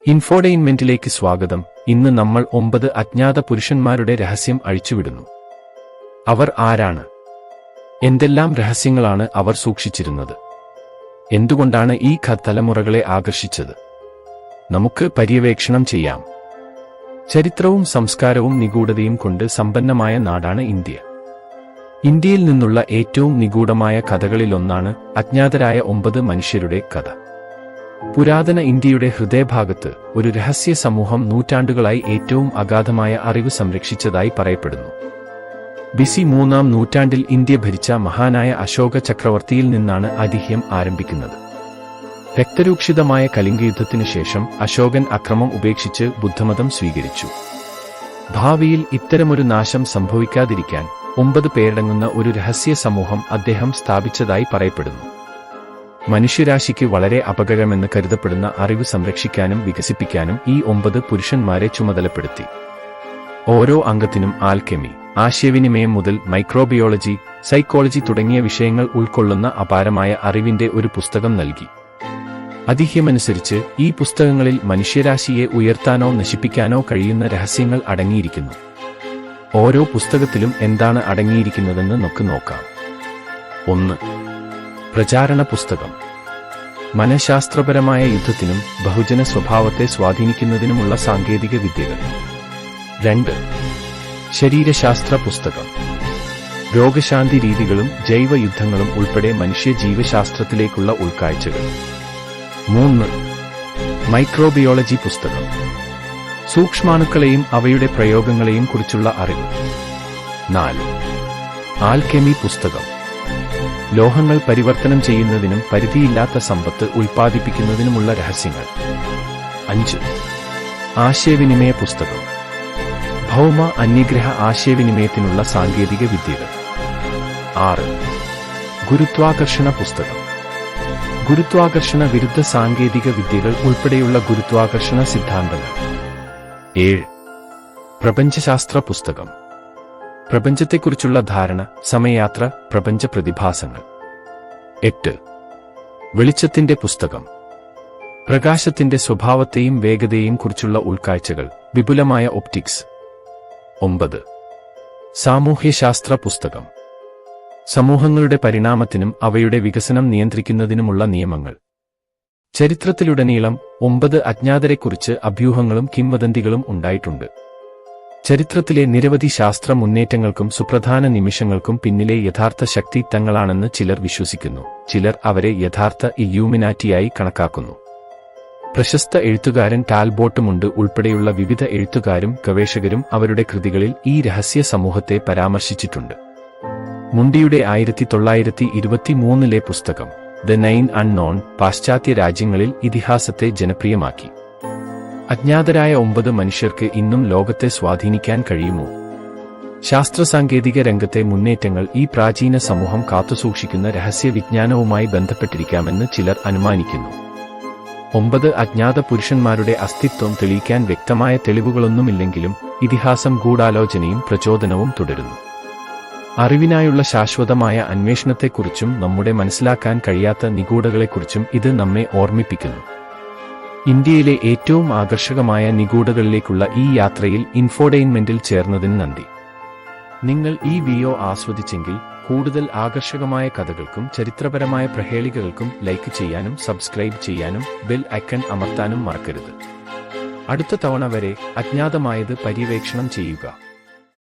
ഇൻഫോടെയിൻമെന്റിലേക്ക് സ്വാഗതം. ഇന്ന് നമ്മൾ 9 അജ്ഞാത പുരുഷന്മാരുടെ രഹസ്യം അഴിച്ചുവിടുന്നു. അവർ ആരാണ്? എന്തെല്ലാം രഹസ്യങ്ങളാണ് അവർ സൂക്ഷിച്ചിരുന്നത്? എന്തുകൊണ്ടാണ് ഈ കഥ തലമുറകളെ ആകർഷിച്ചത്? നമുക്ക് പര്യവേക്ഷണം ചെയ്യാം. ചരിത്രവും സംസ്കാരവും നിഗൂഢതയും കൊണ്ട് സമ്പന്നമായ നാടാണ് ഇന്ത്യ. ഇന്ത്യയിൽ നിന്നുള്ള ഏറ്റവും നിഗൂഢമായ കഥകളിലൊന്നാണ് അജ്ഞാതരായ 9 മനുഷ്യരുടെ കഥ. പുരാതന ഇന്ത്യയുടെ ഹൃദയഭാഗത്ത് ഒരു രഹസ്യ സമൂഹം നൂറ്റാണ്ടുകളായി ഏറ്റവും അഗാധമായ അറിവ് സംരക്ഷിച്ചതായി പറയപ്പെടുന്നു. ബിസി 3-ാം നൂറ്റാണ്ടിൽ ഇന്ത്യ ഭരിച്ച മഹാനായ അശോക ചക്രവർത്തിയിൽ നിന്നാണ് ഐതിഹ്യം ആരംഭിക്കുന്നത്. രക്തരൂക്ഷിതമായ കലിംഗ യുദ്ധത്തിനു ശേഷം അശോകൻ അക്രമം ഉപേക്ഷിച്ച് ബുദ്ധമതം സ്വീകരിച്ചു. ഭാവിയിൽ ഇത്തരമൊരു നാശം സംഭവിക്കാതിരിക്കാൻ 9 പേരടങ്ങുന്ന ഒരു രഹസ്യ സമൂഹം അദ്ദേഹം സ്ഥാപിച്ചതായി പറയപ്പെടുന്നു. മനുഷ്യരാശിക്ക് വളരെ അപകടമെന്ന് കരുതപ്പെടുന്ന അറിവ് സംരക്ഷിക്കാനും വികസിപ്പിക്കാനും ഈ 9 പുരുഷന്മാരെ ചുമതലപ്പെടുത്തി. ഓരോ അംഗത്തിനും ആൽക്കെമി, ആശയവിനിമയം മുതൽ മൈക്രോബയോളജി, സൈക്കോളജി തുടങ്ങിയ വിഷയങ്ങൾ ഉൾക്കൊള്ളുന്ന അപാരമായ അറിവിന്റെ ഒരു പുസ്തകം നൽകി. ഐതിഹ്യമനുസരിച്ച് ഈ പുസ്തകങ്ങളിൽ മനുഷ്യരാശിയെ ഉയർത്താനോ നശിപ്പിക്കാനോ കഴിയുന്ന രഹസ്യങ്ങൾ അടങ്ങിയിരിക്കുന്നു. ഓരോ പുസ്തകത്തിലും എന്താണ് അടങ്ങിയിരിക്കുന്നതെന്ന് നമുക്ക് നോക്കാം. 1. പ്രചാരണ പുസ്തകം. മനഃശാസ്ത്രപരമായ യുദ്ധത്തിനും ബഹുജന സ്വഭാവത്തെ സ്വാധീനിക്കുന്നതിനുമുള്ള സാങ്കേതിക വിദ്യകൾ. 2. ശരീരശാസ്ത്ര പുസ്തകം. രോഗശാന്തി രീതികളും ജൈവ യുദ്ധങ്ങളും ഉൾപ്പെടെ മനുഷ്യ ജീവശാസ്ത്രത്തിലേക്കുള്ള ഉൾക്കാഴ്ചകൾ. 3. മൈക്രോബയോളജി പുസ്തകം. സൂക്ഷ്മാണുക്കളെയും അവയുടെ പ്രയോഗങ്ങളെയും കുറിച്ചുള്ള അറിവ്. 4. ആൽക്കെമി പുസ്തകം. ലോഹങ്ങൾ പരിവർത്തനം ചെയ്യുന്നതിനും പരിധിയില്ലാത്ത സമ്പത്ത് ഉൽപ്പാദിപ്പിക്കുന്നതിനുമുള്ള രഹസ്യങ്ങൾ. 5. ആശയവിനിമയ പുസ്തകം. ഭൗമ അന്യഗ്രഹ ആശയവിനിമയത്തിനുള്ള സാങ്കേതിക വിദ്യകൾ. 6. ഗുരുത്വാകർഷണ പുസ്തകം. ഗുരുത്വാകർഷണ വിരുദ്ധ സാങ്കേതിക വിദ്യകൾ ഉൾപ്പെടെയുള്ള ഗുരുത്വാകർഷണ സിദ്ധാന്തങ്ങൾ. 7. പ്രപഞ്ചശാസ്ത്ര പുസ്തകം. പ്രപഞ്ചത്തെക്കുറിച്ചുള്ള ധാരണ, സമയയാത്ര, പ്രപഞ്ച പ്രതിഭാസങ്ങൾ. 8. വെളിച്ചത്തിന്റെ പുസ്തകം. പ്രകാശത്തിന്റെ സ്വഭാവത്തെയും വേഗതയെയും കുറിച്ചുള്ള ഉൾക്കാഴ്ചകൾ, വിപുലമായ ഒപ്റ്റിക്സ്. 9. സാമൂഹ്യശാസ്ത്ര പുസ്തകം. സമൂഹങ്ങളുടെ പരിണാമത്തിനും അവയുടെ വികസനം നിയന്ത്രിക്കുന്നതിനുമുള്ള നിയമങ്ങൾ. ചരിത്രത്തിലുടനീളം 9 അജ്ഞാതരെക്കുറിച്ച് അഭ്യൂഹങ്ങളും കിംവദന്തികളും ഉണ്ടായിട്ടുണ്ട്. ചരിത്രത്തിലെ നിരവധി ശാസ്ത്ര മുന്നേറ്റങ്ങൾക്കും സുപ്രധാന നിമിഷങ്ങൾക്കും പിന്നിലെ യഥാർത്ഥ ശക്തി തങ്ങളാണെന്ന് ചിലർ വിശ്വസിക്കുന്നു. ചിലർ അവരെ യഥാർത്ഥ ഇല്യൂമിനാറ്റിയായി കണക്കാക്കുന്നു. പ്രശസ്ത എഴുത്തുകാരൻ ടാൽബോട്ട് മുണ്ട് ഉൾപ്പെടെയുള്ള വിവിധ എഴുത്തുകാരും ഗവേഷകരും അവരുടെ കൃതികളിൽ ഈ രഹസ്യ സമൂഹത്തെ പരാമർശിച്ചിട്ടുണ്ട്. മുണ്ടിയുടെ 1923 പുസ്തകം ദ നൈൻ അൺനോൺ പാശ്ചാത്യ രാജ്യങ്ങളിൽ ഇതിഹാസത്തെ ജനപ്രിയമാക്കി. അജ്ഞാതരായ 9 മനുഷ്യർക്ക് ഇന്നും ലോകത്തെ സ്വാധീനിക്കാൻ കഴിയുമോ? ശാസ്ത്രസാങ്കേതിക രംഗത്തെ മുന്നേറ്റങ്ങൾ ഈ പ്രാചീന സമൂഹം കാത്തുസൂക്ഷിക്കുന്ന രഹസ്യവിജ്ഞാനവുമായി ബന്ധപ്പെട്ടിരിക്കാമെന്ന് ചിലർ അനുമാനിക്കുന്നു. 9 അജ്ഞാത പുരുഷന്മാരുടെ അസ്തിത്വം തെളിയിക്കാൻ വ്യക്തമായ തെളിവുകളൊന്നുമില്ലെങ്കിലും ഇതിഹാസം ഗൂഢാലോചനയും പ്രചോദനവും തുടരുന്നു. അറിവിനായുള്ള ശാശ്വതമായ അന്വേഷണത്തെക്കുറിച്ചും നമ്മുടെ മനസ്സിലാക്കാൻ കഴിയാത്ത നിഗൂഢതകളെക്കുറിച്ചും ഇത് നമ്മെ ഓർമ്മിപ്പിക്കുന്നു. ഇന്ത്യയിലെ ഏറ്റവും ആകർഷകമായ നിഗൂഢതകളിലേക്കുള്ള ഈ യാത്രയിൽ ഇൻഫോടെയിൻമെന്റിൽ ചേർന്നതിന് നന്ദി. നിങ്ങൾ ഈ വീഡിയോ ആസ്വദിച്ചെങ്കിൽ കൂടുതൽ ആകർഷകമായ കഥകൾക്കും ചരിത്രപരമായ പ്രഹേളികകൾക്കും ലൈക്ക് ചെയ്യാനും സബ്സ്ക്രൈബ് ചെയ്യാനും ബെൽ ഐക്കൺ അമർത്താനും മറക്കരുത്. അടുത്ത തവണ വരെ അജ്ഞാതമായത് പര്യവേക്ഷണം ചെയ്യുക.